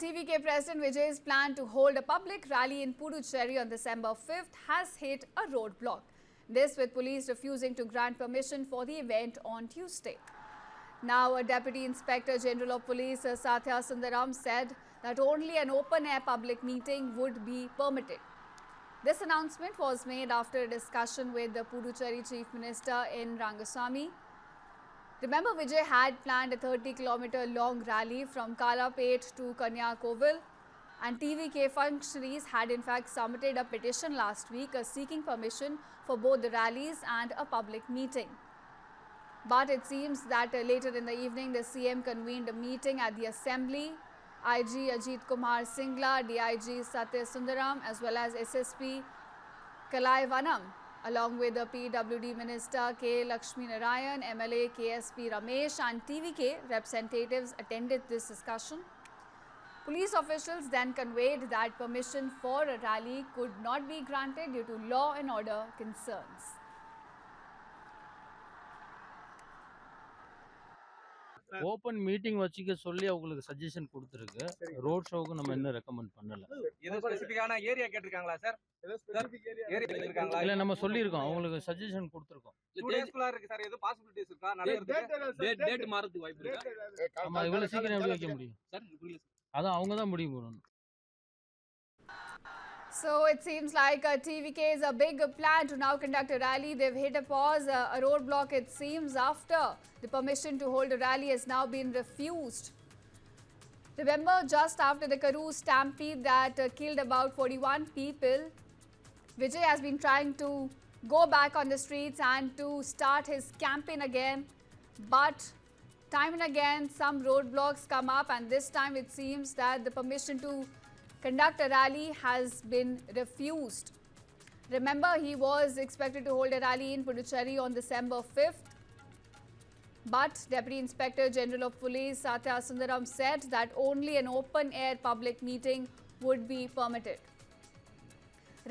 TVK President Vijay's plan to hold a public rally in Puducherry on December 5th has hit a roadblock. This with police refusing to grant permission for the event on Tuesday. Now, a Deputy Inspector General of Police, Satya Sundaram, said that only an open-air public meeting would be permitted. This announcement was made after a discussion with the Puducherry Chief Minister N. Rangaswamy. Remember, Vijay had planned a 30-kilometer long rally from Kalapet to Kanyakovil, and TVK functionaries had in fact submitted a petition last week seeking permission for both the rallies and a public meeting. But it seems that later in the evening, the CM convened a meeting at the Assembly. IG Ajit Kumar Singla, DIG Satya Sundaram, as well as SSP Kalai Vanam, along with the PWD Minister K. Lakshmi Narayan, MLA KSP Ramesh and TVK representatives attended this discussion. Police officials then conveyed that permission for a rally could not be granted due to law and order concerns. Open meeting வச்சுக்க சொல்லி அவங்களுக்கு suggestion கொடுத்துருக்கு. Road ஷோக்கு நம்ம என்ன recommend பண்ணல. இது ஸ்பெசிஃபிக்கான area கேட்டிருக்காங்களா sir? Area கேட்டிருக்காங்களா? இல்ல நம்ம சொல்லிருக்கோம். அவங்களுக்கு சஜஷன் கொடுத்துருக்கோம். 2 டேஸ்க்குள்ள இருக்கு சார். ஏதோ பாசிபிலிட்டிஸ் இருக்கா? நடக்கிறதுக்கு டேட் மாறதுக்கு வாய்ப்பு இருக்கா? ஆமா, இவ்வளவு சீக்கிரம் எப்படி வைக்க முடியும் சார்? அதான் அவங்க தான் முடிவு பண்ணணும். So it seems like TVK is a big plan to now conduct a rally. They've hit a pause, a roadblock it seems, after the permission to hold a rally has now been refused. Remember, just after the Karur stampede that killed about 41 people, Vijay has been trying to go back on the streets and to start his campaign again. But time and again, some roadblocks come up, and this time it seems that the permission to conduct a rally has been refused. Remember, he was expected to hold a rally in Puducherry on December 5th. But Deputy Inspector General of Police Satya Sundaram said that only an open-air public meeting would be permitted.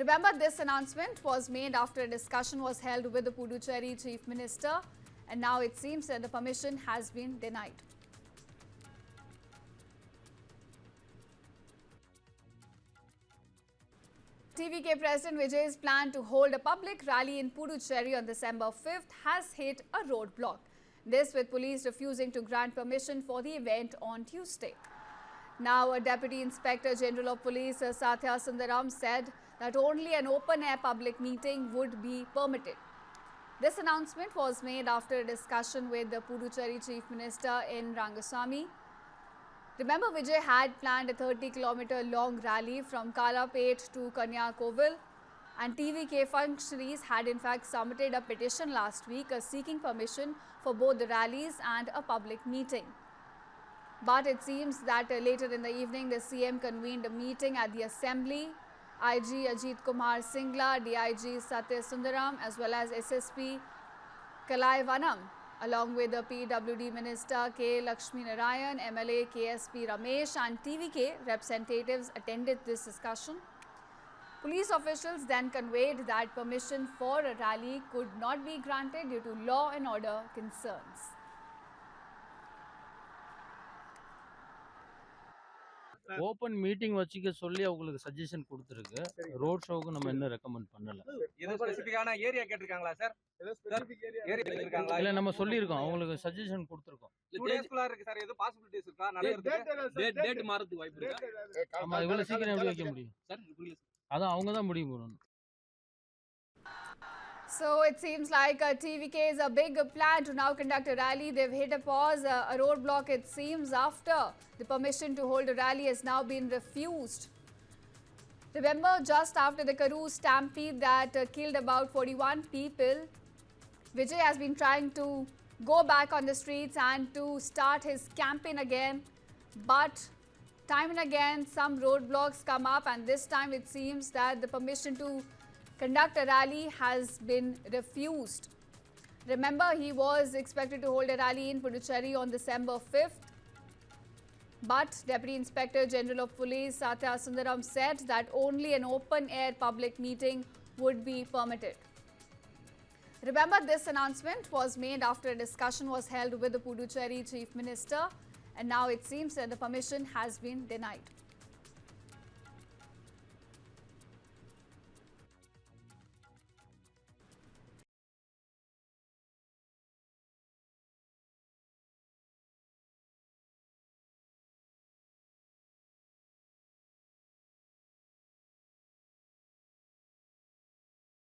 Remember, this announcement was made after a discussion was held with the Puducherry Chief Minister, and now it seems that the permission has been denied. TVK President Vijay's plan to hold a public rally in Puducherry on December 5th has hit a roadblock. This with police refusing to grant permission for the event on Tuesday. Now, a Deputy Inspector General of Police, Satya Sundaram, said that only an open-air public meeting would be permitted. This announcement was made after a discussion with the Puducherry Chief Minister N. Rangaswamy. Remember, Vijay had planned a 30-kilometer long rally from Kalapet to Kanyakovil, and TVK functionaries had in fact submitted a petition last week seeking permission for both the rallies and a public meeting. But it seems that later in the evening, the CM convened a meeting at the Assembly. IG Ajit Kumar Singla, DIG Satya Sundaram, as well as SSP Kalai Vanam, along with the PWD Minister K. Lakshmi Narayan, MLA KSP Ramesh and TVK representatives attended this discussion. Police officials then conveyed that permission for a rally could not be granted due to law and order concerns. Open meeting வச்சுக்க சொல்லி அவங்களுக்கு suggestion கொடுத்துருக்கு. Road ஷோக்கு நம்ம என்ன recommend பண்ணல. இது ஸ்பெசிஃபிக்கான area கேட்டிருக்காங்களா sir? Area கேட்டிருக்காங்களா? இல்ல நம்ம சொல்லிருக்கோம். அவங்களுக்கு சஜஷன் கொடுத்துருக்கோம். 2 டேஸ்க்குள்ள இருக்கு சார். ஏதோ பாசிபிலிட்டிஸ் இருக்கா? நடக்கிறதுக்கு டேட் மாறதுக்கு வாய்ப்பு இருக்கா? ஆமா, இவ்வளவு சீக்கிரம் எப்படி வைக்க முடியும் சார்? அதான் அவங்க தான் முடிவு பண்ணணும். So it seems like TVK is a big plan to now conduct a rally. They've hit a pause, a roadblock it seems, after the permission to hold a rally has now been refused. Remember, just after the Karur stampede that killed about 41 people, Vijay has been trying to go back on the streets and to start his campaign again. But time and again, some roadblocks come up, and this time it seems that the permission to conduct a rally has been refused. Remember, he was expected to hold a rally in Puducherry on December 5th. But Deputy Inspector General of Police Satya Sundaram said that only an open-air public meeting would be permitted. Remember, this announcement was made after a discussion was held with the Puducherry Chief Minister, and now it seems that the permission has been denied.